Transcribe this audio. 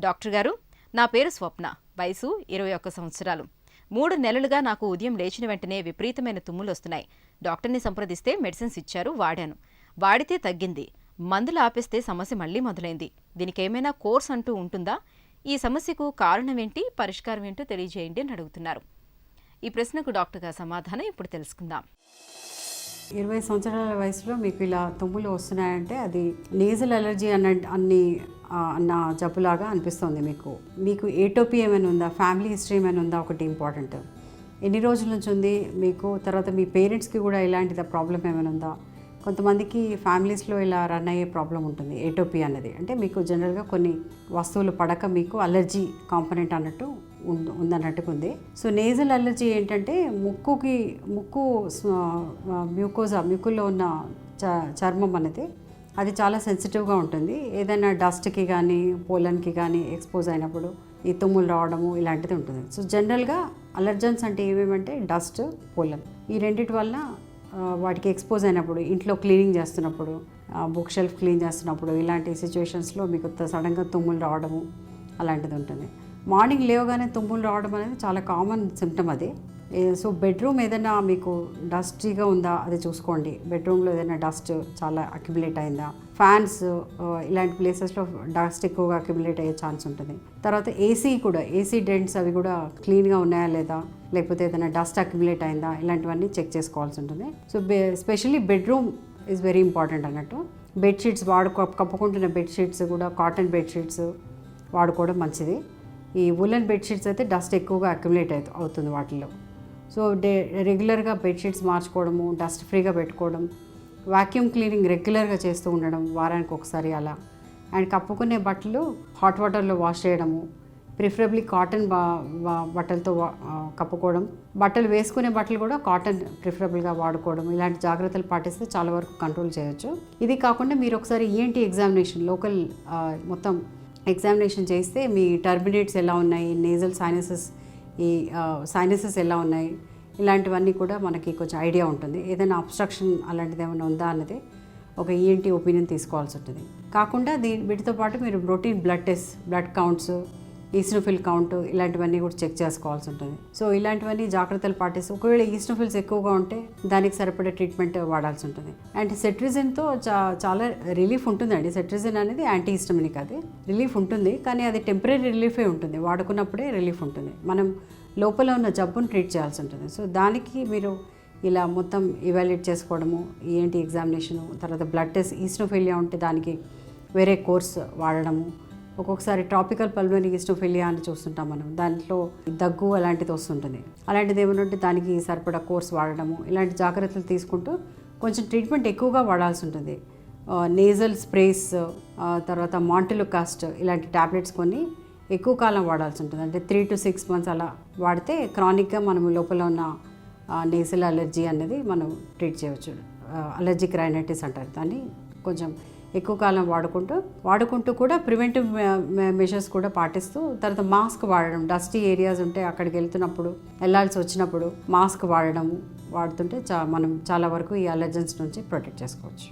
Doctor గారు, నా పేరు స్వప్న. వయసు 21 సంవత్సరాలు. 3 నెలలుగా నాకు ఉదయం లేచిన వెంటనే విపరీతమైన తుమ్ములు వస్తున్నాయి. డాక్టర్ని సంప్రదిస్తే మెడిసిన్స్ ఇచ్చారు, వాడాను. వాడితే తగ్గింది. మందులు ఆపేస్తే సమస్య మళ్లీ మొదలైంది. దీనికేమైనా కోర్స్ అంటూ ఉంటుందా? ఈ సమస్యకు కారణమేంటి, పరిష్కారం ఏంటో తెలియజేయండి అని అడుగుతున్నారు. ఈ ప్రశ్నకు డాక్టర్ గారి సమాధానం ఇప్పుడు తెలుసుకుందాం. 20 సంవత్సరాల వయసులో మీకు ఇలా తుమ్ములు వస్తున్నాయంటే అది నేజల్ అలర్జీ అన్న జబ్బులాగా అనిపిస్తుంది. మీకు ఏటోపీ ఏమైనా ఉందా, ఫ్యామిలీ హిస్టరీ ఏమైనా ఉందా, ఒకటి ఇంపార్టెంట్. ఎన్ని రోజుల నుంచి ఉంది మీకు, తర్వాత మీ పేరెంట్స్కి కూడా ఇలాంటిది ప్రాబ్లం ఏమైనా ఉందా. కొంతమందికి ఫ్యామిలీస్లో ఇలా రన్ అయ్యే ప్రాబ్లం ఉంటుంది ఏటోపీ అన్నది. అంటే మీకు జనరల్గా కొన్ని వస్తువులు పడక మీకు అలర్జీ కాంపనెంట్ అన్నట్టు ఉందన్నట్టుగా ఉంది. సో నేజల్ అలర్జీ ఏంటంటే ముక్కు మ్యూకుల్లో ఉన్న చర్మం అనేది అది చాలా సెన్సిటివ్గా ఉంటుంది. ఏదైనా డస్ట్కి కానీ పోలన్కి కానీ ఎక్స్పోజ్ అయినప్పుడు ఈ తుమ్ములు రావడము ఇలాంటిది ఉంటుంది. సో జనరల్గా అలర్జన్స్ అంటే ఏమేమంటే డస్ట్, పోలన్, ఈ రెండింటి వల్ల వాటికి ఎక్స్పోజ్ అయినప్పుడు, ఇంట్లో క్లీనింగ్ చేస్తున్నప్పుడు, బుక్ షెల్ఫ్ క్లీన్ చేస్తున్నప్పుడు, ఇలాంటి సిచ్యువేషన్స్లో మీకు సడన్గా తుమ్ములు రావడము అలాంటిది ఉంటుంది. మార్నింగ్ లేవగానే తుమ్ములు రావడం అనేది చాలా కామన్ సిమ్టమ్ అది. సో బెడ్రూమ్ ఏదైనా మీకు డస్టీగా ఉందా అది చూసుకోండి. బెడ్రూమ్లో ఏదైనా డస్ట్ చాలా అక్యుములేట్ అయిందా, ఫ్యాన్స్ ఇలాంటి ప్లేసెస్లో డస్ట్ ఎక్కువగా అక్యుములేట్ అయ్యే ఛాన్స్ ఉంటుంది. తర్వాత ఏసీ డెంట్స్ అవి కూడా క్లీన్గా ఉన్నాయా లేదా, లేకపోతే ఏదైనా డస్ట్ అక్యుములేట్ అయిందా, ఇలాంటివన్నీ చెక్ చేసుకోవాల్సి ఉంటుంది. So specially bedroom is very important అన్నట్టు. బెడ్షీట్స్ కప్పుకుంటున్న బెడ్షీట్స్ కూడా కాటన్ బెడ్షీట్స్ వాడుకోవడం మంచిది. ఈ వులన్ బెడ్షీట్స్ అయితే డస్ట్ ఎక్కువగా అక్యుములేట్ అవుతుంది వాటిల్లో. సో రెగ్యులర్గా బెడ్షీట్స్ మార్చుకోవడము, డస్ట్ ఫ్రీగా పెట్టుకోవడం, వాక్యూమ్ క్లీనింగ్ రెగ్యులర్గా చేస్తూ ఉండడం వారానికి ఒకసారి అలా. అండ్ కప్పుకునే బట్టలు హాట్ వాటర్లో వాష్ చేయడము, ప్రిఫరబ్లీ కాటన్ బట్టలతో కప్పుకోవడం, బట్టలు వేసుకునే బట్టలు కూడా కాటన్ ప్రిఫరబుల్గా వాడుకోవడం, ఇలాంటి జాగ్రత్తలు పాటిస్తే చాలా వరకు కంట్రోల్ చేయొచ్చు. ఇది కాకుండా మీరు ఒకసారి ఈఎన్టీ ఎగ్జామినేషన్, లోకల్ మొత్తం ఎగ్జామినేషన్ చేస్తే మీ టర్బినేట్స్ ఎలా ఉన్నాయి, నేజల్ సైనసెస్ ఎలా ఉన్నాయి, ఇలాంటివన్నీ కూడా మనకి కొంచెం ఐడియా ఉంటుంది. ఏదైనా అబ్స్ట్రక్షన్ అలాంటిది ఏమైనా ఉందా అన్నది ఒక ఈఎన్టీ ఒపీనియన్ తీసుకోవాల్సి ఉంటుంది. కాకుండా వీటితో పాటు మీరు routine blood test, blood counts, eosinophil count ఇలాంటివన్నీ కూడా చెక్ చేసుకోవాల్సి ఉంటుంది. సో ఇలాంటివన్నీ జాగ్రత్తలు పాటిస్తూ ఒకవేళ ఈస్నోఫిల్స్ ఎక్కువగా ఉంటే దానికి సరిపడే ట్రీట్మెంట్ వాడాల్సి ఉంటుంది. అండ్ సెట్రిజిన్తో చాలా రిలీఫ్ ఉంటుందండి. సెట్రిజిన్ అనేది యాంటీ హిస్టమినిక్, అది రిలీఫ్ ఉంటుంది, కానీ అది టెంపరీ రిలీఫే ఉంటుంది, వాడుకున్నప్పుడే రిలీఫ్ ఉంటుంది. మనం లోపల ఉన్న జబ్బును ట్రీట్ చేయాల్సి ఉంటుంది. సో దానికి మీరు ఇలా మొత్తం ఇవాల్యుయేట్ చేసుకోవడము, ఈఎన్టీ ఎగ్జామినేషను, తర్వాత బ్లడ్ టెస్ట్, ఈస్నోఫిలియా ఉంటే దానికి వేరే కోర్స్ వాడడము, ఒక్కొక్కసారి ట్రాపికల్ పల్మనరీ ఈస్నోఫిలియా అని చూస్తుంటాం మనం, దాంట్లో దగ్గు అలాంటిది వస్తుంటుంది. అలాంటిది ఏమైనా ఉంటే దానికి సరిపడా కోర్స్ వాడడము, ఇలాంటి జాగ్రత్తలు తీసుకుంటూ కొంచెం ట్రీట్మెంట్ ఎక్కువగా వాడాల్సి ఉంటుంది. నేజల్ స్ప్రేస్, తర్వాత మాంటిలోకాస్ట్ ఇలాంటి ట్యాబ్లెట్స్ కొన్ని ఎక్కువ కాలం వాడాల్సి ఉంటుంది. అంటే 3 to 6 months అలా వాడితే క్రానిక్గా మనం లోపల ఉన్న నేజల్ అలర్జీ అనేది మనం ట్రీట్ చేయవచ్చు. అలర్జిక్ రైనైటిస్ అంటారు దాన్ని. కొంచెం ఎక్కువ కాలం వాడుకుంటూ కూడా ప్రివెంటివ్ మెషర్స్ కూడా పాటిస్తూ, తర్వాత మాస్క్ వాడడం, డస్టీ ఏరియాస్ ఉంటే అక్కడికి వెళ్ళాల్సి వచ్చినప్పుడు మాస్క్ వాడుతుంటే మనం చాలా వరకు ఈ అలర్జన్స్ నుంచి ప్రొటెక్ట్ చేసుకోవచ్చు.